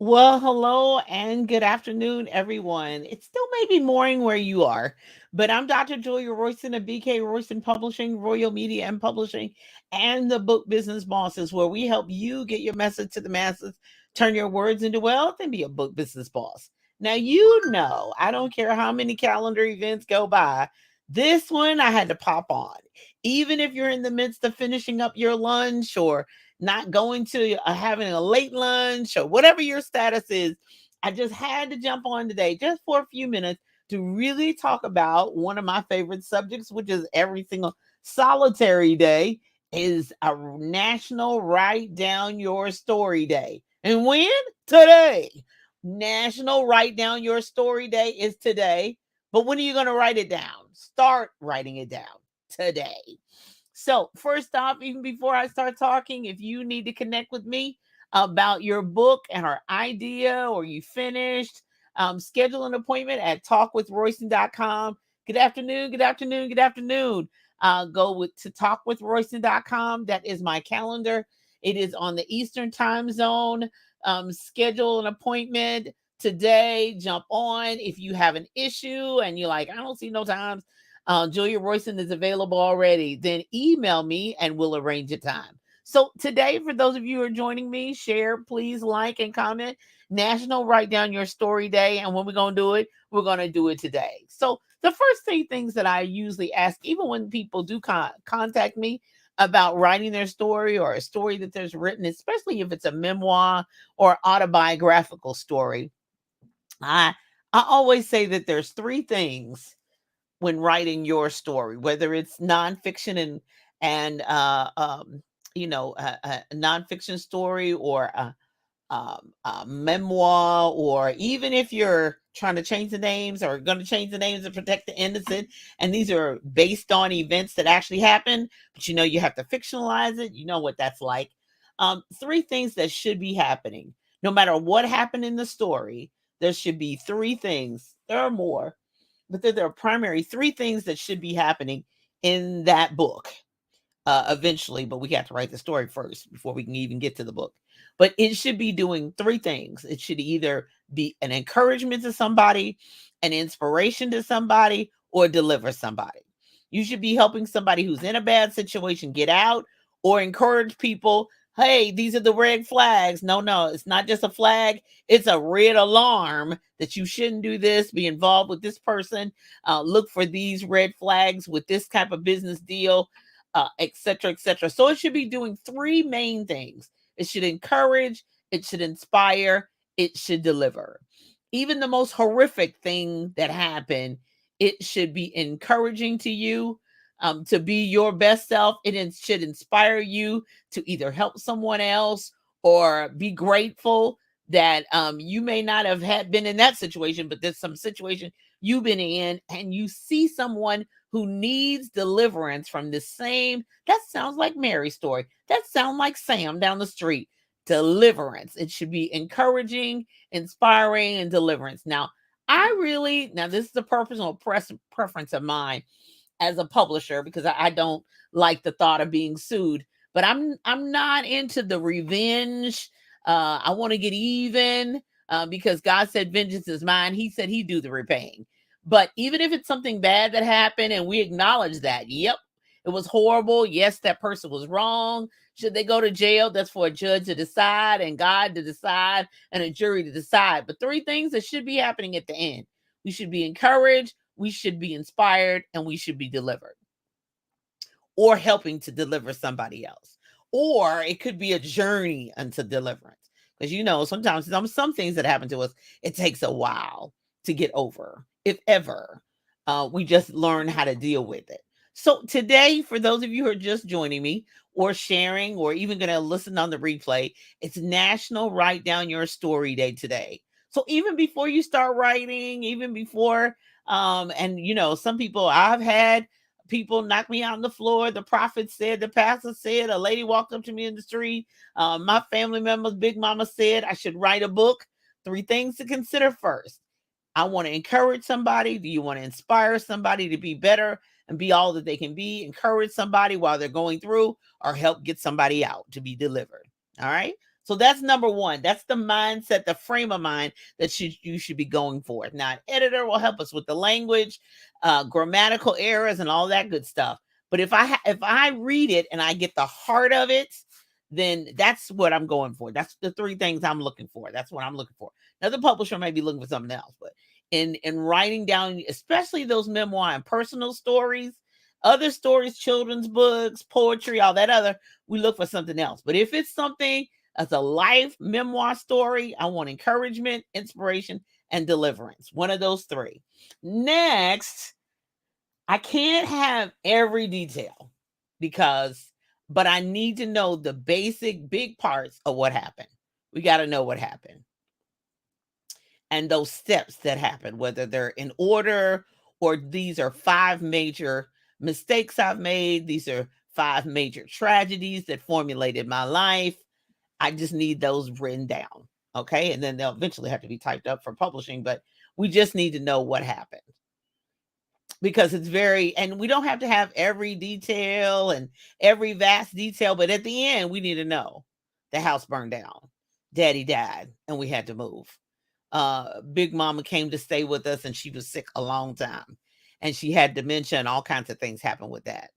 Well, hello and good afternoon, everyone. It still may be morning where you are, but I'm Dr. Julia Royston of BK Royston Publishing, Royal Media and Publishing, and the Book Business Bosses, where we help you get your message to the masses, turn your words into wealth, and be a book business boss. Now, I don't care how many calendar events go by, this one I had to pop on. Even if you're in the midst of finishing up your lunch or not going to having a late lunch or whatever your status is. I just had to jump on today just for a few minutes to really talk about one of my favorite subjects, which is every single solitary day is a national write down your story day. And when? Today. National write down your story day is today. But when are you going to write it down? Start writing it down today. So, first off, even before I start talking, if you need to connect with me about your book and our idea or you finished, schedule an appointment at talkwithroyston.com. Good afternoon, good afternoon, good afternoon. Go to talkwithroyston.com. That is my calendar. It is on the Eastern time zone. Schedule an appointment today. Jump on. If you have an issue and you're like, I don't see no times, Julia Royston is available already, then email me and we'll arrange a time. So today, for those of you who are joining me, share, please like and comment. National Write Down Your Story Day. And when we're going to do it, we're going to do it today. So the first three things that I usually ask, even when people do contact me about writing their story or a story that there's written, especially if it's a memoir or autobiographical story, I, I always say that there's three things when writing your story, whether it's nonfiction and a nonfiction story or a memoir, or even if you're trying to change the names or going to change the names to protect the innocent, and these are based on events that actually happen, but you have to fictionalize it. You know what that's like. Three things that should be happening, no matter what happened in the story. There should be three things. There are more, but there are primary three things that should be happening in that book eventually, but we have to write the story first before we can even get to the book. But it should be doing three things. It should either be an encouragement to somebody, an inspiration to somebody, or deliver somebody. You should be helping somebody who's in a bad situation get out, or encourage people. Hey, these are the red flags. No, no, it's not just a flag. It's a red alarm that you shouldn't do this, be involved with this person. Look for these red flags with this type of business deal, et cetera, et cetera. So it should be doing three main things. It should encourage, it should inspire, it should deliver. Even the most horrific thing that happened, it should be encouraging to you, to be your best self. Should inspire you to either help someone else or be grateful that you may not have had been in that situation, but there's some situation you've been in and you see someone who needs deliverance from the same. That sounds like Mary's story. That sounds like Sam down the street. Deliverance. It should be encouraging, inspiring, and deliverance. Now this is a personal preference of mine as a publisher, because I don't like the thought of being sued. But I'm not into the revenge. I want to get even, because God said, "Vengeance is mine." He said He'd do the repaying. But even if it's something bad that happened, and we acknowledge that, yep, it was horrible. Yes, that person was wrong. Should they go to jail? That's for a judge to decide, and God to decide, and a jury to decide. But three things that should be happening at the end: we should be encouraged, we should be inspired, and we should be delivered, or helping to deliver somebody else. Or it could be a journey unto deliverance. Because sometimes some things that happen to us, it takes a while to get over, if ever. We just learn how to deal with it. So today, for those of you who are just joining me or sharing or even going to listen on the replay, it's National Write Down Your Story Day today. So even before you start writing, even before, and some people, I've had people knock me out on the floor. The prophet said, the pastor said, a lady walked up to me in the street. My family members, Big Mama said I should write a book. Three things to consider first. I want to encourage somebody. Do you want to inspire somebody to be better and be all that they can be? Encourage somebody while they're going through, or help get somebody out to be delivered. All right. So that's number one. That's the mindset, the frame of mind that you should be going for. Now, an editor will help us with the language, grammatical errors, and all that good stuff. But if I read it and I get the heart of it, then that's what I'm going for. That's the three things I'm looking for. That's what I'm looking for. Another publisher may be looking for something else, but in writing down, especially those memoir and personal stories, other stories, children's books, poetry, all that other, we look for something else. But if it's something as a life memoir story, I want encouragement, inspiration, and deliverance. One of those three. Next, I can't have every detail but I need to know the basic big parts of what happened. We got to know what happened. And those steps that happen, whether they're in order or these are 5 major mistakes I've made. These are 5 major tragedies that formulated my life. I just need those written down. Okay. And then they'll eventually have to be typed up for publishing, but we just need to know what happened because and we don't have to have every detail and every vast detail, but at the end, we need to know the house burned down, daddy died, and we had to move. Big mama came to stay with us and she was sick a long time and she had dementia and all kinds of things happened with that.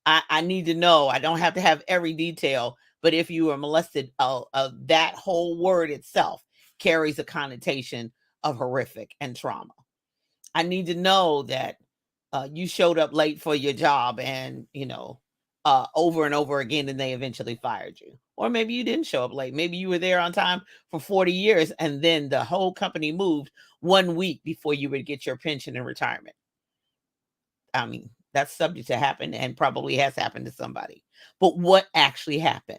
I need to know. I don't have to have every detail, but if you were molested, that whole word itself carries a connotation of horrific and trauma. I need to know that you showed up late for your job and, over and over again, and they eventually fired you. Or maybe you didn't show up late. Maybe you were there on time for 40 years and then the whole company moved 1 week before you would get your pension and retirement. I mean, that's subject to happen and probably has happened to somebody. But what actually happened?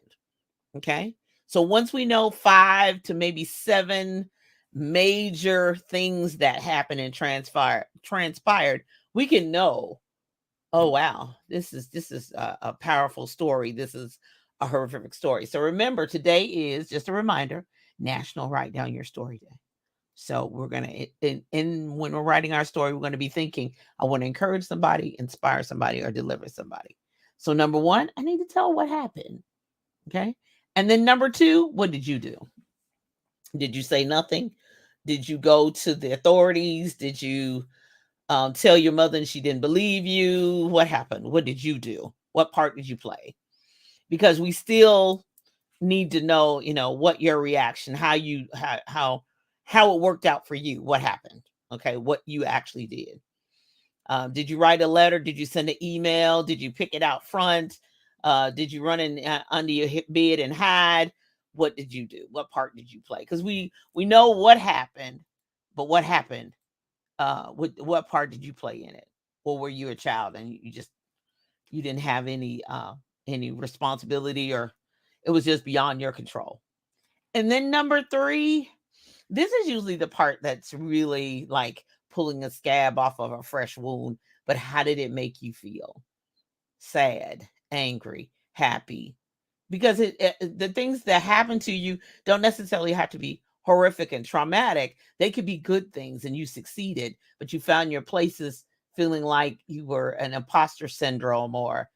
Okay. So once we know 5 to maybe 7 major things that happened and transpired, we can know, oh wow, this is a powerful story. This is a horrific story. So remember, today is just a reminder, National Write Down Your Story Day. So we're gonna when we're writing our story, we're gonna be thinking, I want to encourage somebody, inspire somebody, or deliver somebody. So number 1, I need to tell what happened. Okay. And then number 2, what did you do? Did you say nothing? Did you go to the authorities? Did you tell your mother and she didn't believe you? What happened? What did you do? What part did you play? Because we still need to know, what your reaction, how it worked out for you, what happened, okay, what you actually did. Did you write a letter? Did you send an email? Did you pick it out front? Did you run in under your bed and hide? What did you do? What part did you play? Because we know what happened, but what happened? What part did you play in it? Or were you a child and you didn't have any responsibility, or it was just beyond your control? And then number 3, this is usually the part that's really like pulling a scab off of a fresh wound. But how did it make you feel? Sad, angry, happy? Because the things that happen to you don't necessarily have to be horrific and traumatic. They could be good things and you succeeded, but you found your places feeling like you were an imposter syndrome, or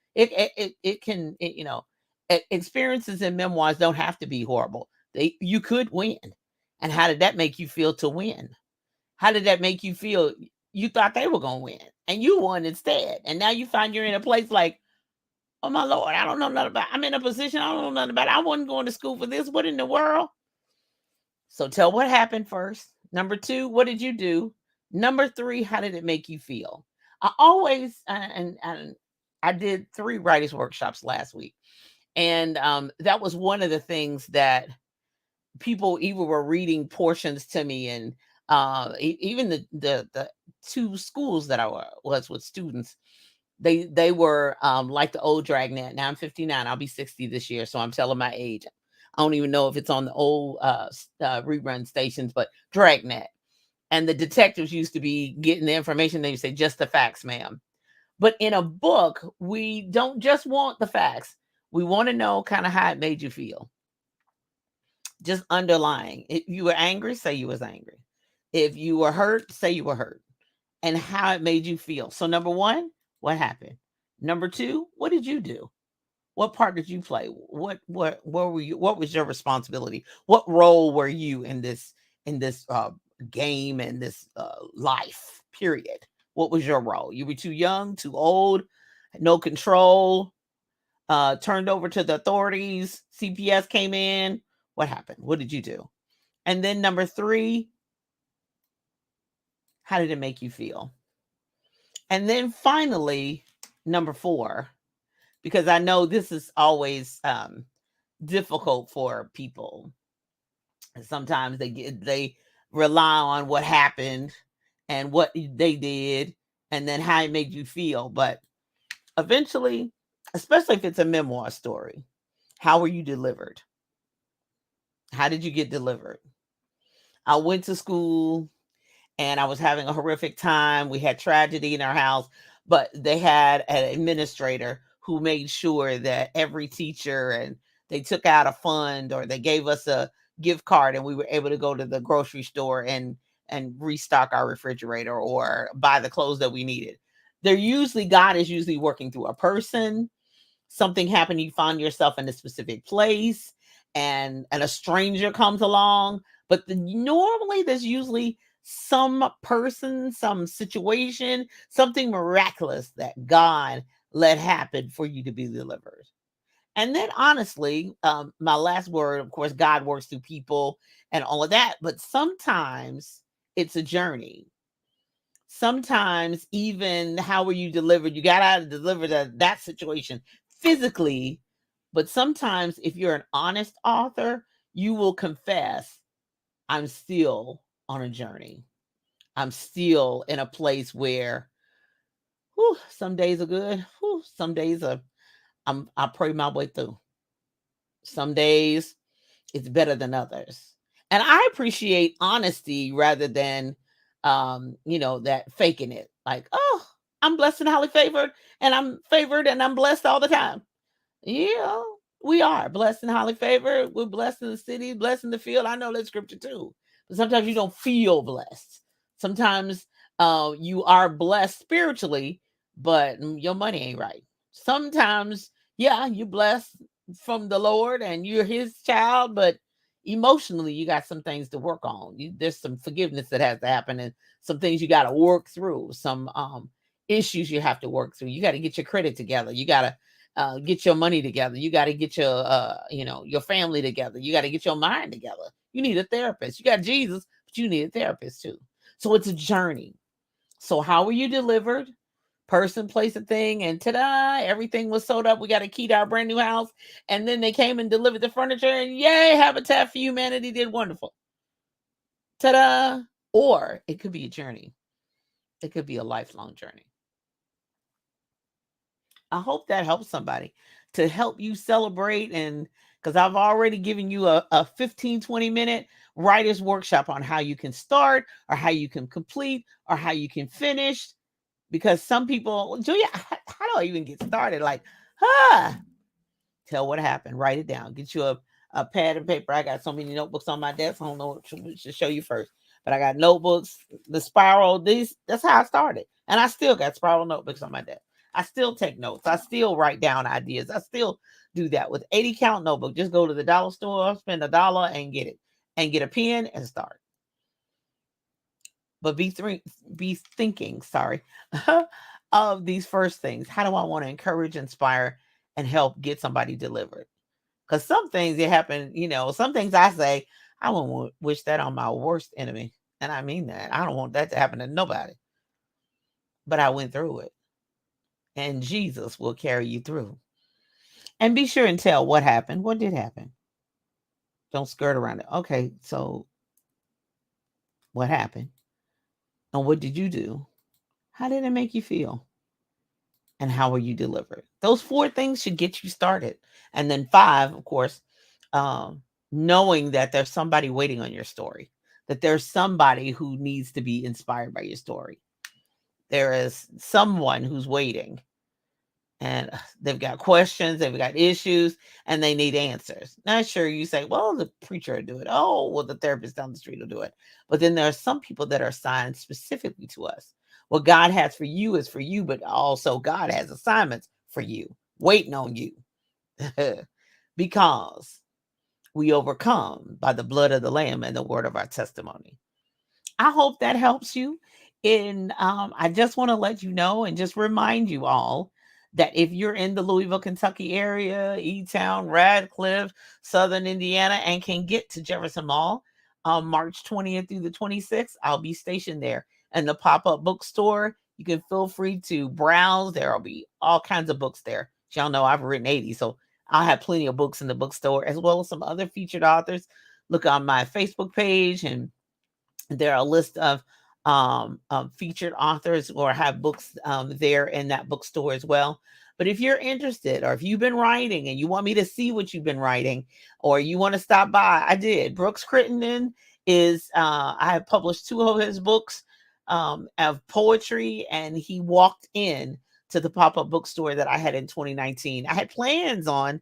experiences in memoirs don't have to be horrible. You could win. And how did that make you feel to win? How did that make you feel? You thought they were going to win and you won instead. And now you find you're in a place like, oh my Lord, I don't know nothing about, I'm in a position I don't know nothing about. I wasn't going to school for this. What in the world? So tell what happened first. Number 2, what did you do? Number 3, how did it make you feel? I always, and I did 3 writers workshops last week. And that was one of the things that people even were reading portions to me. And even the 2 schools that I was with students, they were like the old Dragnet. Now I'm 59. I'll be 60 this year. So I'm telling my age. I don't even know if it's on the old rerun stations, but Dragnet. And the detectives used to be getting the information. They would say, just the facts, ma'am. But in a book, we don't just want the facts. We want to know kind of how it made you feel. Just underlying. If you were angry, say you was angry. If you were hurt, say you were hurt. And how it made you feel. So number 1, what happened? Number 2, what did you do? What part did you play? Where were you? What was your responsibility? What role were you in this game and this life period? What was your role? You were too young, too old, no control, turned over to the authorities, CPS came in. What happened? What did you do? And then number 3, how did it make you feel? And then finally, number 4, because I know this is always difficult for people. Sometimes they rely on what happened and what they did and then how it made you feel. But eventually, especially if it's a memoir story, how were you delivered? How did you get delivered? I went to school and I was having a horrific time. We had tragedy in our house, but they had an administrator who made sure that every teacher, and they took out a fund or they gave us a gift card and we were able to go to the grocery store and restock our refrigerator or buy the clothes that we needed. God is usually working through a person. Something happened, you find yourself in a specific place, and a stranger comes along, but normally there's usually some person, some situation, something miraculous that God let happen for you to be delivered. And then honestly, my last word, of course, God works through people and all of that, but sometimes it's a journey. Sometimes even how were you delivered? You got out of delivered that situation physically, but sometimes if you're an honest author, you will confess, I'm still on a journey. I'm still in a place where whew, some days are good. Whew, some days are I pray my way through. Some days it's better than others. And I appreciate honesty rather than that faking it. Like, oh, I'm blessed and highly favored, and I'm favored and I'm blessed all the time. Yeah, we are blessed and highly favored. We're blessed in the city, blessed in the field. I know that scripture too. But sometimes you don't feel blessed. Sometimes you are blessed spiritually, but your money ain't right. Sometimes, yeah, you're blessed from the Lord and you're his child, but emotionally you got some things to work on. There's some forgiveness that has to happen and some things you got to work through, some issues you have to work through. You got to get your credit together. You got to get your money together. You got to get your your family together. You got to get your mind together. You need a therapist. You got Jesus, but you need a therapist too. So it's a journey. So how were you delivered? Person, place, and thing, and ta-da! Everything was sold up. We got a key to our brand new house, and then they came and delivered the furniture, and yay! Habitat for Humanity did wonderful. Ta-da! Or it could be a journey. It could be a lifelong journey. I hope that helps somebody to help you celebrate. And because I've already given you a 15-20 minute writer's workshop on how you can start or how you can complete or how you can finish. Because some people, Julia, how do I even get started? Like, tell what happened, write it down, get you a pad and paper. I got so many notebooks on my desk. I don't know what to show you first, but I got notebooks, the spiral, that's how I started. And I still got spiral notebooks on my desk. I still take notes. I still write down ideas. I still do that with 80 count notebook. Just go to the dollar store, spend $1 and get it, and get a pen and start. But be thinking, sorry, of these first things. How do I want to encourage, inspire, and help get somebody delivered? Because some things that happen, some things I say, I won't wish that on my worst enemy. And I mean that. I don't want that to happen to nobody. But I went through it. And Jesus will carry you through. And be sure and tell what happened. What did happen? Don't skirt around it. Okay, so what happened? And what did you do? How did it make you feel? And how were you delivered? Those 4 things should get you started. And then 5, of course, knowing that there's somebody waiting on your story, that there's somebody who needs to be inspired by your story. There is someone who's waiting, and they've got questions, they've got issues, and they need answers. Not sure you say, well, the preacher will do it. Oh, well, the therapist down the street will do it. But then there are some people that are assigned specifically to us. What God has for you is for you, but also God has assignments for you, waiting on you. because we overcome by the blood of the Lamb and the word of our testimony. I hope that helps you. And I just want to let you know and just remind you all that if you're in the Louisville, Kentucky area, E-Town, Radcliffe, Southern Indiana, and can get to Jefferson Mall on March 20th through the 26th, I'll be stationed there in the pop-up bookstore. You can feel free to browse. There will be all kinds of books there. Y'all know I've written 80, so I'll have plenty of books in the bookstore, as well as some other featured authors. Look on my Facebook page, and there are a list of featured authors or have books there in that bookstore as well. But if you're interested, or if you've been writing and you want me to see what you've been writing, or you want to stop by, I did. Brooks Crittenden is, I have published 2 of his books of poetry, and he walked in to the pop-up bookstore that I had in 2019. I had plans on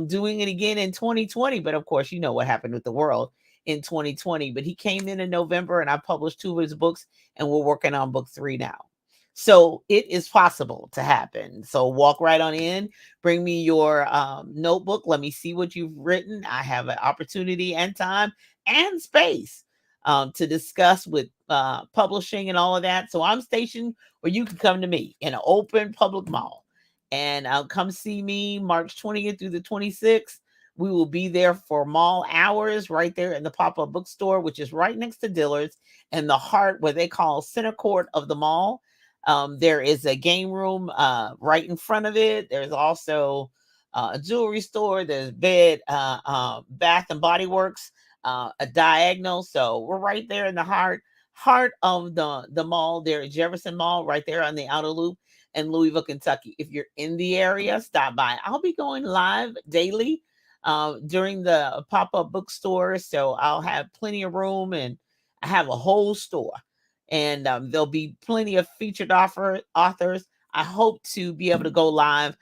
doing it again in 2020, but of course, you know what happened with the world in 2020. But he came in November, and I published 2 of his books, and we're working on book 3 now. So it is possible to happen. So walk right on in, bring me your notebook. Let me see what you've written. I have an opportunity and time and space to discuss with publishing and all of that. So I'm stationed where you can come to me in an open public mall, and come see me March 20th through the 26th. We will be there for mall hours right there in the pop-up bookstore, which is right next to Dillard's in the heart, what they call center court of the mall. There is a game room right in front of it. There's also a jewelry store. There's Bath and Body Works, a diagonal. So we're right there in the heart of the mall there at Jefferson Mall, right there on the outer loop in Louisville, Kentucky. If you're in the area, stop by. I'll be going live daily during the pop-up bookstore, so I'll have plenty of room, and I have a whole store, and there'll be plenty of featured authors. I hope to be able to go live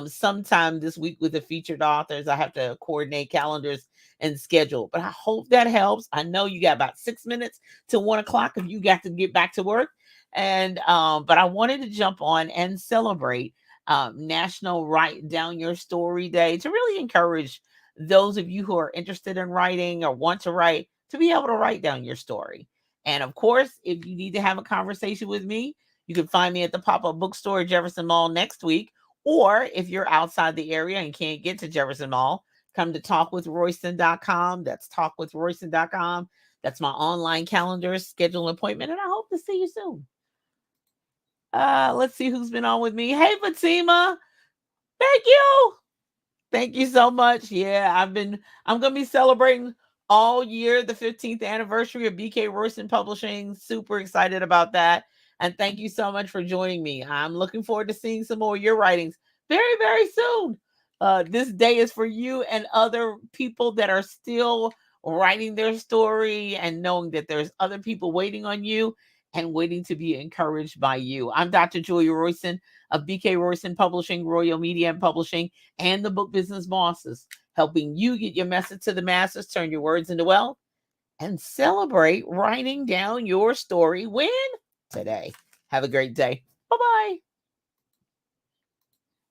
sometime this week with the featured authors. I have to coordinate calendars and schedule, but I hope that helps. I know you got about 6 minutes till 1 o'clock if you got to get back to work. And but I wanted to jump on and celebrate National Write Down Your Story Day, to really encourage those of you who are interested in writing or want to write to be able to write down your story. And of course, if you need to have a conversation with me, you can find me at the pop-up bookstore at Jefferson Mall next week. Or if you're outside the area and can't get to Jefferson Mall, come to talkwithroyston.com. That's talkwithroyston.com. That's my online calendar, schedule an appointment, and I hope to see you soon. Let's see who's been on with me. Hey, Fatima. Thank you. Thank you so much. Yeah, I'm going to be celebrating all year the 15th anniversary of BK Royston Publishing. Super excited about that. And thank you so much for joining me. I'm looking forward to seeing some more of your writings very, very soon. This day is for you and other people that are still writing their story, and knowing that there's other people waiting on you and waiting to be encouraged by you. I'm Dr. Julia Royston of BK Royston Publishing, Royal Media and Publishing, and the Book Business Bosses, helping you get your message to the masses, turn your words into wealth, and celebrate writing down your story. When? Today. Have a great day. Bye-bye.